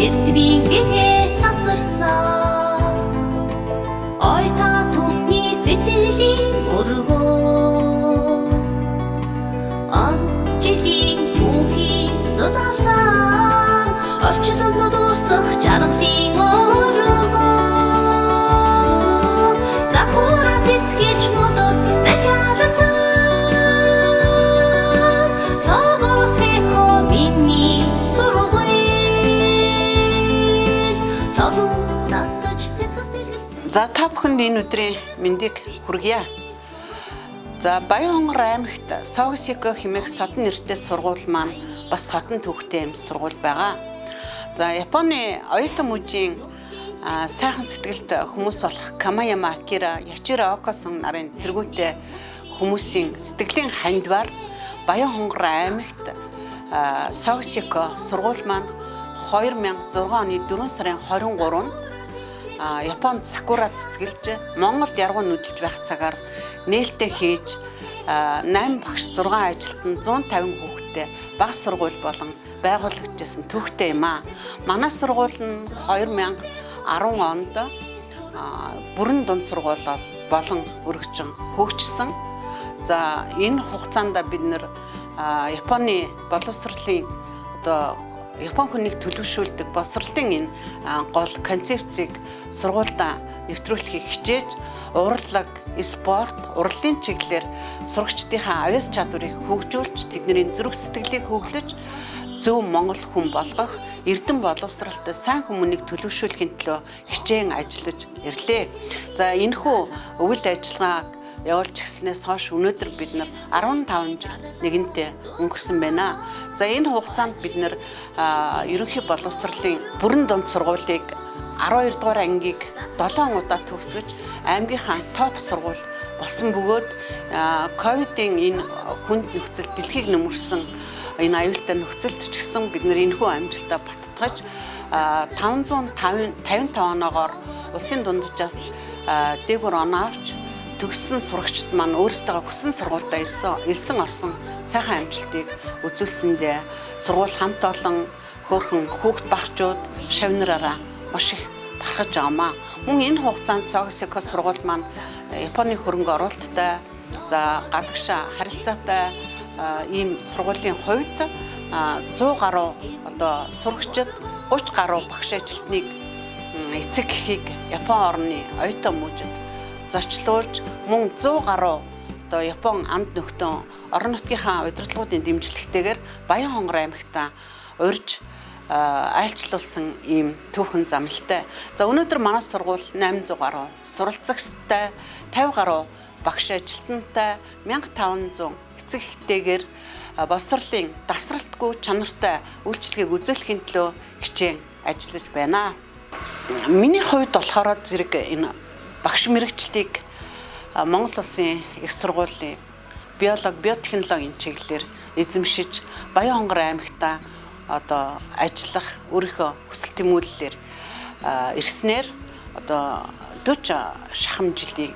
эрдвингээ цацарсан ой та түмний сэтгэлийн өргөө жилийн түүхийг зузаасан орчлон дурсах жаргалын өргөө закура цэцгэрч модод дахиалсан согосеко миний сургууль салуу татаж цэцгээс дэлгэрсэн. За та бүхэнд энэ өдрийн мэндийг хүргье. За Баянхонгор аймагт Согосеко хэмээх содон нэртэй сургууль маань бас содон төвхтэй юм сургууль байгаа. За Японы оюутан мужийн сайхан сэтгэлд хүмүүс болох Камаяма Акира, Ячиро Окосон нарын тэргүүнтэй хүмүүсийн сэтгэлийн хандвар Баянхонгор аймагт Согосеко сургууль маань 2006 оны 4 сарын 23-нд Японд сакура цэцгэлж Монголд яргуу нүдэлж байх цагаар нээлттэй хийж 8 багш 6 ажилтан 150 хүүхэдтэй бага сургууль болон байгуулагчсан төвхтэй юм аа. Манай сургууль нь 2010 онд бүрэн дунд сургууль болон өргөжин хөгжсөн. За энэ хугацаанд бид нэр Японы боловсролын Япон хүнийг төлөвшүүлдэг боловсролын энэ гол концепцийг сургуультай нэвтрүүлэхийг хичээж урлаг, спорт, урлагийн чиглэлээр сурагчдынхаа авяас чадварыг хөгжүүлж тэдний зүрх сэтгэлийг хөглөж зөв Монгол хүн болгох эрдэм боловсролтой сайн хүмүүнийг төлөвшүүлэхийн төлөө хичээн ажиллаж ирлээ. За энэхүү үйл ажиллагааг явуулж гиснээс хойш өнөөдөр бид нар 15 жил нэгэнтээ өнгөрсөн байна. За энэ хугацаанд бид нар ерөнхий боловсролын бүрэн дунд сургуулийг 12 дугаар ангийг 7 удаа төгсгөж аймгийнхаа топ сургууль болсон бөгөөд ковидын энэ хүнд нөхцөл дэлхийг нөмөрсөн энэ аюултай нөхцөлд ч гэсэн бид нар энэхүү амжилтаа баттгаж 555 оноогоор улсын дунджаас дээгүүр оноо авч төгссөн сурагчид маань өөрсдөө хүссэн сургуультай ирсэн орсон сайхан амжилтыг үзүүлсэндээ сургууль хамт олон хөөрхөн хүүхд багчууд шавнараараа маш их бархаж байгаамаа. Мөн энэ хугацаанд Согосеко сургууль маань Японы хөрөнгө оруулалттай за гадагшаа харилцаатай ийм сургуулийн хувьд 100 гаруй сурагчид 30 гаруй багш ажилтныг эцэг эхийг Япон орны оюутан мужид зочлуулж мөн 100 гаруй Япон амд нөхдөн орон нутгийнхаа удирдлагуудын дэмжлэгтэйгээр Баянхонгор аймагта урьж айлчлуулсан ийм түүхэн замналтай. За өнөөдөр манай сургууль 800 гаруй суралцагчтай, 50 гаруй багш ажилтнтай, 1500 эцэг эхтэйгээр боловсролын дасралтгүй чанартай үйлчлэгийг үзүүлэхийн төлөө хичээн ажиллаж байна. Миний хувьд болохоор зэрэг энэ багш мэрэгчлийг Монгол Улсын их сургуулийн биологи, биотехнологийн чиглэлээр эзэмшиж Баянхонгор аймагта ажиллах өөрийнхөө хүсэл тэмүүллээр ирснээр 40 шахам жилийн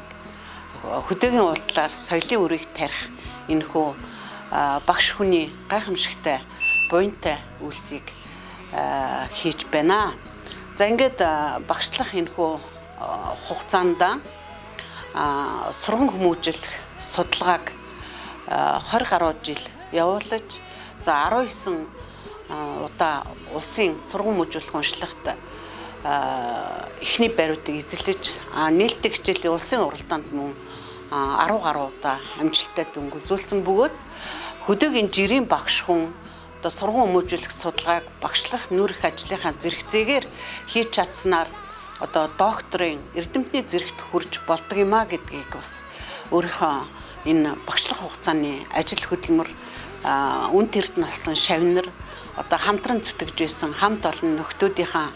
хөдөөгийн уулдлаар соёлын үрийг тарих энэхүү багш хүний гайхамшигтай буянтай үйлсийг хийж байна. За ингээд багшлах энэхүү хугацаанд сурган хүмүүжлэх судалгааг 20 гаруй жил явуулж за 19 удаа улсын сурган хүмүүжүүлэх уншлагт эхний бариудыг эзэлж нээлттэй хичээлийн улсын уралдаанд мөн 10 гаруй удаа амжилттай дөнгө үзүүлсэн бөгөөд хөдөөгийн жирийн багш хүн сурган хүмүүжүүлэх судалгааг багшлах нүүр их ажлынхаа зэрэгцээгээр хийж чадсанаар докторийн эрдэмтний зэрэгт хүрж болдог юм а гэдгийг бас өөрийнхөө энэ багшлах хугацааны ажил хөдөлмөр үн тэрд нь болсон шавнар хамтран зүтгэж байсан хамт олон нөхдүүдийнхаа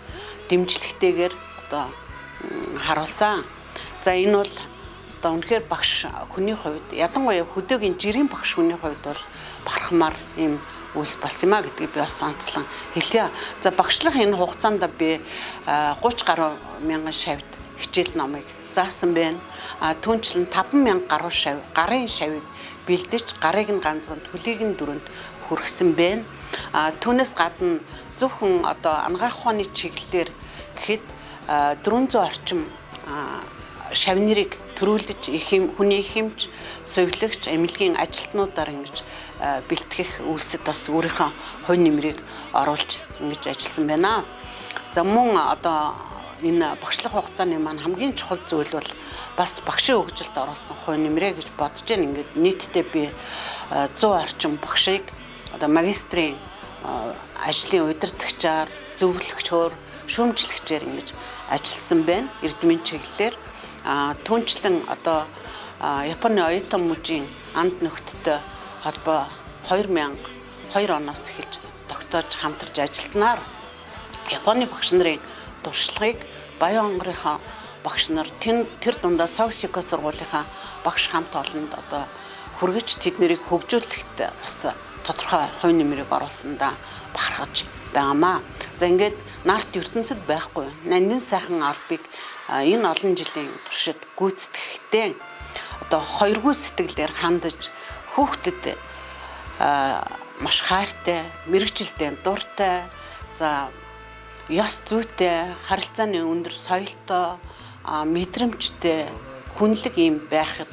дэмжлэгтэйгээр харуулсан. За энэ бол үнэхээр багш хүний хувьд ядангуяа хөдөөгийн жирийн багш хүний хувьд бол барахмаар ийм үйлс болсон юм а гэдгийг би бас онцлон хэлье. За багшлах энэ хугацаанд би 30 гаруй мянган шавьд хичээл номыг заасан байна. Түүнчлэн 50000 гаруй шавь, гарын шавьд бэлдэж, гарыг нь ганцхан, төлийг нь дөрөнд хүргэсэн байна. Түүнээс гадна зөвхөн одоо анагаах ухааны чиглэлээр гэхэд 400 орчим шавь нэрийг төрүүлж хүний хэмж, сувилагч, эмнэлгийн ажилтнуудаар ингэж бэлтгэх үйлсэд бас өөрийнхөө хувь нэмрийг оруулж ингэж ажилласан байна. За мөн одоо энэ багшлах хугацааны маань хамгийн чухал зүйл бол бас багшийн хөгжилд оруулсан хувь нэмрээ гэж бодож байна. Ингээд нийтдээ би 100 орчим багшийг одоо магистрийн ажлын удирдагчаар, зөвлөгчөөр, шүүмжлэгчээр ингэж ажилласан байна. Эрдмийн чиглэлээр түүнчлэн одоо Японы оюутан мужийн анд нөхдөдтэй холбоо 2002 оноос эхэлж тогтоож хамтарч ажилласнаар Японы багш нарын туршлагыг Баян хонгорынхаа багш нар тэр дундаа Согсико сургуулийнхаа багш хамт олонд одоо хүргэж тэднийг хөгжүүлэхэд бас тодорхой хувь нэмрийг оруулсандаа бахархаж байгаамаа. За ингээд нарт ертөнцид байхгүй нандин сайхан албыг энэ олон жилийн туршид гүйцэтгэхдээ одоо хоёргүй сэтгэлээр хандаж хүүхдэд маш хайртай, мэрэгжилтэй, дуртай, за ёс зүйтэй, харилцааны өндөр соёлтой, мэдрэмжтэй, хүнлэг юм байхад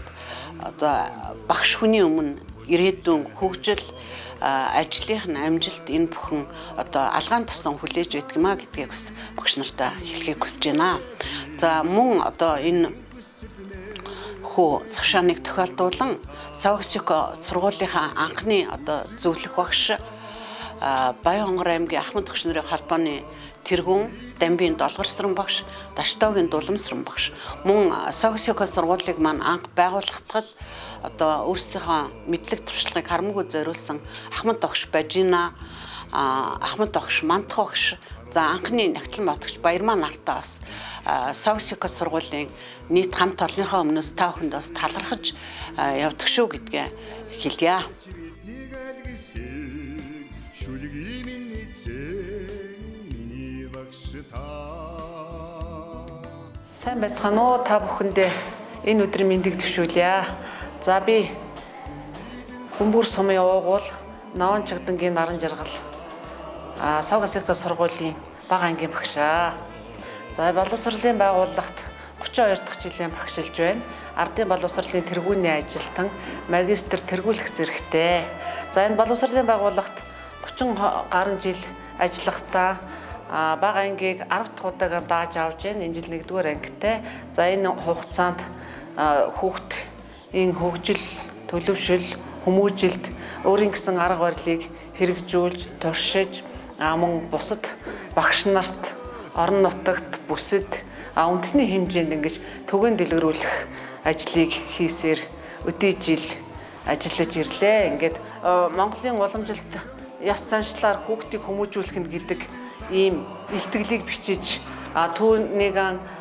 одоо багш хүний өмнө ирээдүйн хөгжил, ажлынх нь амжилт энэ бүхэн одоо алгаан тасан хүлээж байдаг маа гэдгийг бас багш нартаа хэлхийг хүсэж байна. За мөн одоо энэ цагшааныг тохиолдуулан Согсико сургуулийнхаа анхны одоо зөвлөх багш Баян хонгор аймгийн Ахмад багш нарын холбооны тэргүүн Дамбийн Долгорсран багш, Даштогийн Дуламсран багш мөн Согсико сургуулийг маань анх байгуулагдахад одоо өөрсдийнхөө мэдлэг туршлагыг харамгүй зориулсан Ахмад багш Бажина, Ахмад багш Мантах багш, за анхны нягтлан батгч Баярмаа нартаа бас Согсико сургуулийн нийт хамт олонныхоо өмнөөс та бүхэнд бас талархаж явдаг шүү гэдгээ хэлье. Сайн байцгаана уу та бүхэндээ энэ өдрийн мэндийг төвшүүлье. За би Бөмбөр сумын уугуул Новон Чагдангийн наран жаргал Согсико сургуулийн бага ангийн багшаа. За боловсролын байгууллагт 32 дахь жилийн багшилж байна. Ардын боловсролын тэргүүний ажилтан, магистр тэргүүлэх зэрэгтэй. За энэ боловсролын байгууллагт 30 гаруй жил ажиллахдаа бага ангийг 10 дахь удаагаар дааж авч байна. Энэ жил 1-р ангитай. За энэ хугацаанд хүүхдийн хөгжил, төлөвшил, хүмүүжилд өөрийн гэсэн арга барилыг хэрэгжүүлж, туршиж, мөн бусад багш нарт, орон нутагт, бүсэд үндэсний хэмжээнд ингэж түгээн дэлгэрүүлэх ажлыг хийсээр өдөө жил ажиллаж ирлээ. Ингээд Монголын уламжилт ёс заншлаар хүүхдийг хүмүүжүүлэх гэдэг ийм илтгэлийг бичиж түүнийг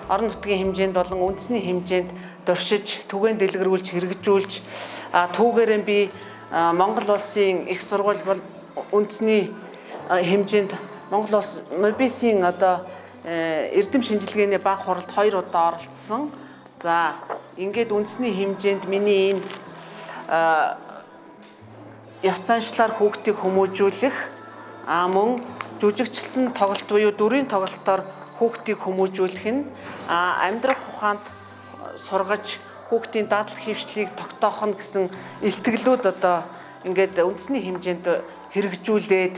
орон нутгийн хэмжээнд болон үндэсний хэмжээнд дуршиж, түгээн дэлгэрүүлж, хэрэгжүүлж түүгээрээ би Монгол улсын их сургууль бол үндэсний хэмжээнд Монгол улс МОБИС-ийн одоо эрдэм шинжилгээний баг хуралд 2 удаа оролцсон. За ингээд үндэсний хэмжээнд миний энэ ёс заншлаар хүүхдийг хүмүүжүүлэх мөн жүжигчлсэн тоглолт буюу дүрийн тоглолтоор хүүхдийг хүмүүжүүлэх нь амьдрах ухаанд сургаж хүүхдийн дадлаг хөвшлийг тогтоох нь гэсэн илтгэлүүд одоо ингээд үндэсний хэмжээнд хэрэгжүүлээд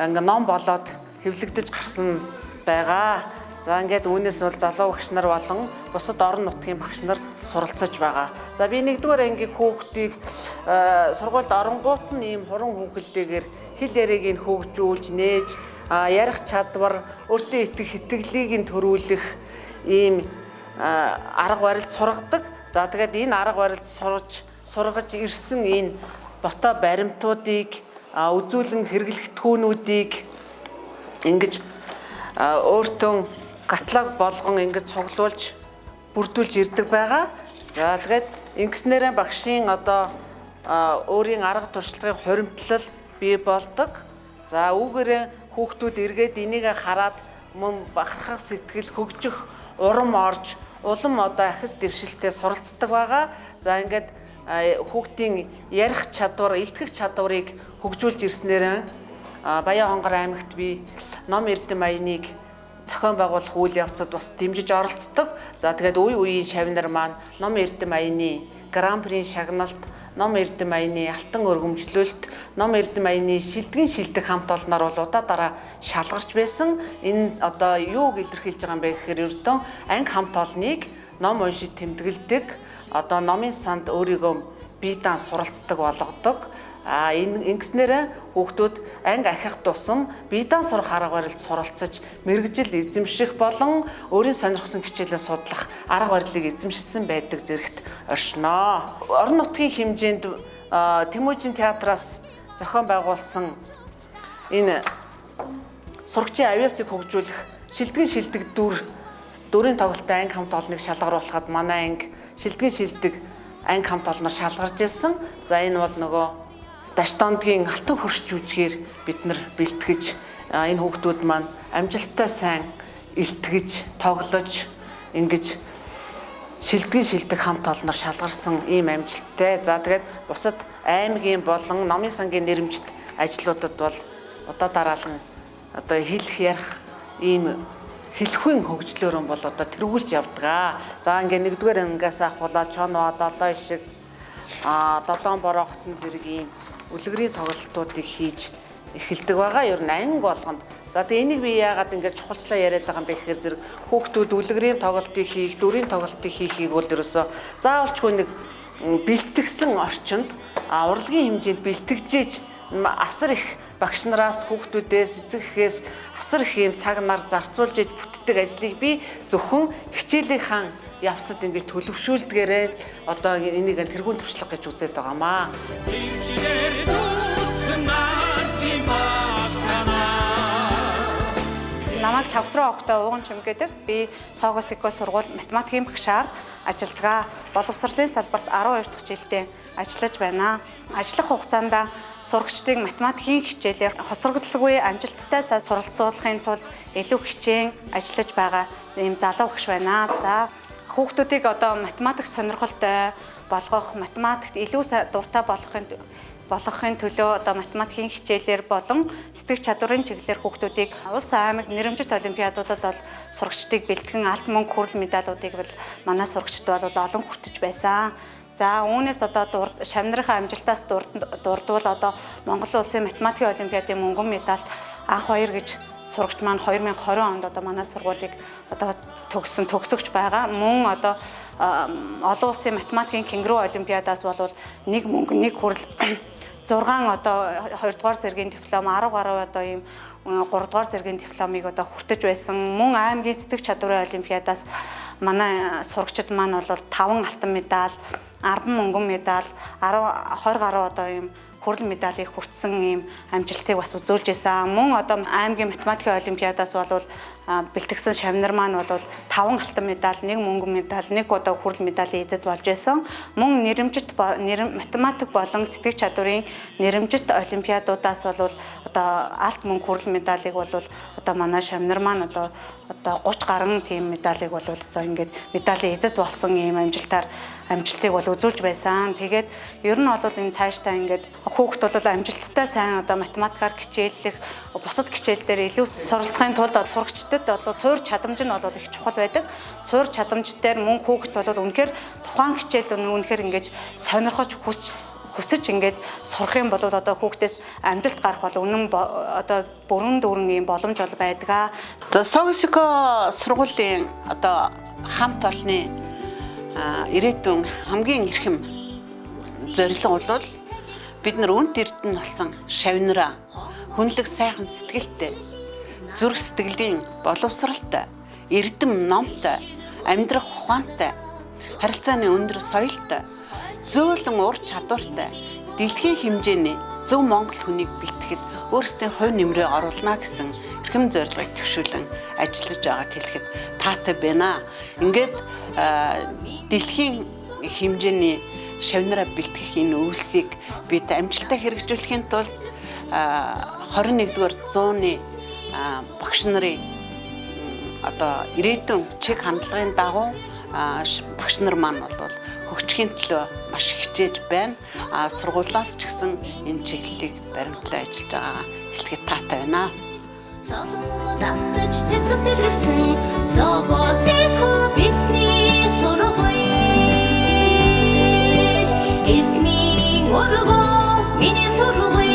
ингээ ном болоод хэвлэгдэж гарсан байгаа. За ингээд үүнээс бол залуу багш нар болон бусад орон нутгийн багш нар суралцаж байгаа. За би 1-р ангийн хүүхдийг сургуульд оронгууд нь ийм хуран хүүхэлдэйгээр хэл яриаг нь хөгжүүлж, нээж, ярих чадвар, өөртөө итгэх итгэлийг нь төрүүлэх ийм арга барилд сургадаг. За тэгээд энэ арга барилд сургаж ирсэн энэ бото баримтуудыг үзүүлэн хэрэглэгдэхүүнүүдийг ингэж өөртөө каталог болгон ингэж цуглуулж бүрдүүлж ирдэг байгаа. За тэгээд ингэснээрээ багшийн одоо өөрийн арга туршлагын хуримтлал бий болдог. За үүгээрээ хүүхдүүд эргээд энийг хараад мөн бахархах сэтгэл хөгжих урам орж улам одоо ахис дэвшилтэд суралцдаг байгаа. За ингээд хүүхдийн ярих чадвар, илтгэх чадварыг хөгжүүлж ирснээр Баян Хонгор аймагт би ном эрдэм маяныг зохион байгуулах үйл явцад бас дэмжиж оролцдог. За тэгээд үе үеийн шавнар маань ном эрдэм маяны гран-прийн шагналт, ном эрдэм маяны алтан өргөмжлөлт, ном эрдэм маяны шилдэгэн шилдэг хамт олноор бол удаа дараа шалгарч байсан. Энэ одоо юуг илэрхийлж байгаа юм бэ гэхээр ердөө анги хамт олныг ном уншиж тэмдэглэдэг, одоо номын санд өөрийгөө бие даан суралцдаг болгодог. Ингэснээр хүүхдүүд анги ахих тусам бие даан сурах арга барилд суралцаж, мэрэгжил эзэмших болон өөрийн сонирхсон хичээлээ судлах арга барилыг эзэмшсэн байдаг зэрэгт оршноо. Орон нутгийн хэмжээнд Тэмүүжин театраас зохион байгуулсан энэ сурагчийн авьяасыг хөгжүүлэх шилдэгэн шилдэг дүрийн тоглолтын анги хамт олныг шалгаруулахад манай анги шилдэгэн шилдэг анги хамт олноор шалгарч ирсэн. За энэ бол нөгөө Даштондгийн алтан хөрш жүжигээр бид нар бэлтгэж энэ хүүхдүүд маань амжилттай сайн илтгэж, тоглож, ингэж шилдэгэн шилдэг хамт олноор шалгарсан ийм амжилттай. За тэгээд бусад аймгийн болон номын сангийн нэрэмжит ажлуудад бол удаа дараалан одоо хэлэх ярих ийм хэлэхүйн хөгжлөөрөө бол одоо тэргүүлж явдаг. За ингээ нэгдүгээр ангиас ахуулаад чоноо долоо ишиг долоон бороохтон зэрэг ийм үлгэрийн тоглолтуудыг хийж эхэлдэг байгаа. Ер нь анги болгонд. За тэгээ энийг би яагаад ингэж чухалчлаа яриад байгаа юм бэ гэхээр зэрэг хүүхдүүд үлгэрийн тоглолтыг хийх, дүрийн тоглолтыг хийхийг бол ерөөсөө заавалчгүй нэг бэлтгэсэн орчинд урлагийн хэмжээнд бэлтгэжээж асар их багш нараас хүүхдүүдээс эцэгхээс асар их юм цаг нар зарцуулж бүтдэг ажлыг би зөвхөн хичээлийнхэн явцад ингэж төлөвшүүлдгээрээ одоо энийг тэргуун туршлага гэж үзээд байгаамаа. Намайг Чавсруу огтой ууган чимгээдэг. Би Согосико сургууль математикийн багшаар ажилладаг. Боловсролын салбарт 12 дахь жилдээ ажиллаж байна. Ажиллах хугацаанд сурагчдыг математикийн хичээлээр хоцрогдолгүй амжилттай сайн суралцуулахын тулд илүү хичээн ажиллаж байгаа ийм залуу багш байна. За хүүхдүүдийг одоо математик сонирхолтой болгох, математикт илүү дуртай болгохын төлөө одоо математикийн хичээлээр болон сэтгэх чадварын чиглэлээр хүүхдүүдийг улс аймаг нэрэмжит олимпиадуудад бол сурагчдыг бэлтгэн алт мөнгө хүрэл медалуудыг бол манай сурагчид бол олон хүртэж байсан. За үүнээс одоо шавнарынхаа амжилтаас дурдвал одоо Монгол улсын математикийн олимпиадын мөнгөн медаль анх 2 гэж сурагч маань 2020 онд одоо манай сургуулийг одоо төгсөгч байгаа. Мөн одоо олон улсын математикийн кенгуру олимпиадаас бол нэг мөнгө нэг хүрэл 6 одоо 2 дугаар зэргийн диплом 10 гаруй одоо ийм 3 дугаар зэргийн дипломыг одоо хүртэж байсан. Мөн аймгийн сэтгэх чадварын олимпиадаас манай сурагчид маань бол 5 алтан медаль, 10 мөнгөн медаль, 20 гаруй одоо ийм хүрэл медалийг хүртсэн ийм амжилтыг бас үзүүлж байсан. Мөн одоо аймгийн математикийн олимпиадаас бол бэлтгэсэн шавнар маань бол 5 алтан медаль, 1 мөнгөн медаль, 1 одоо хүрэл медалийн эзэд болж байсан. Мөн нэрэмжит математик болон сэтгэх чадварын нэрэмжит олимпиадуудаас бол одоо алт мөнгө хүрэл медалийг бол одоо манай шавнар маань одоо 30 гаруй тийм медалийг бол одоо ингээд медалийн эзэд болсон ийм амжилтыг бол үзүүлж байсан. Тэгээд ер нь бол энэ цаашдаа ингээд хүүхд бол амжилттай сайн одоо математикаар хичээллэх, бусад хичээл дээр илүү суралцахын тулд сурагчдад бол суур чадамж нь бол их чухал байдаг. Суур чадамж дээр мөн хүүхд бол үнэхээр тухайн хичээлд үнэхээр ингээд сонирхож хүсэж ингээд сурах юм бол одоо хүүхдээс амжилт гарах бол үнэн одоо бүрэн дүүрэн ийм боломж бол байдаг. За Согосико сургуулийн одоо хамт олонны ирээдүйн хамгийн эрхэм зорилго бол бид нар үнд эрдэнэ болсон шавнараа хүнлэг сайхан сэтгэлтэй, зүрх сэтгэлийн боловсралтай, эрдэм номтой, амьдрах ухаантай, харилцааны өндөр соёлтой, зөөлөн ур чадвартай, дэлхийн хэмжээний зөв монгол хүнийг бэлтгэхэд өөрсдийн хувь нэмрээ оруулна гэсэн эрхэм зорилгыг төвшүүлэн ажиллаж байгааг хэлэхэд таатай байна. Ингээд дэлхийн хэмжээний шавнараа бэлтгэх энэ үйлсийг бид амжилттай хэрэгжүүлэхийн тулд 21-р зууны багш нарын одоо ирээдүйн чиг хандлагын дагуу багш нар маань бол хөгжихийн төлөө маш хичээж байна. Сургуулиас ч гэсэн энэ чиглэлийг баримтлан ажиллаж байгаа хэлэхэд таатай байна. Солонгоо татаж цэцгэс дэлгэрсэн зогосико бидний сургууль. Иргмийн өргөө миний сургууль.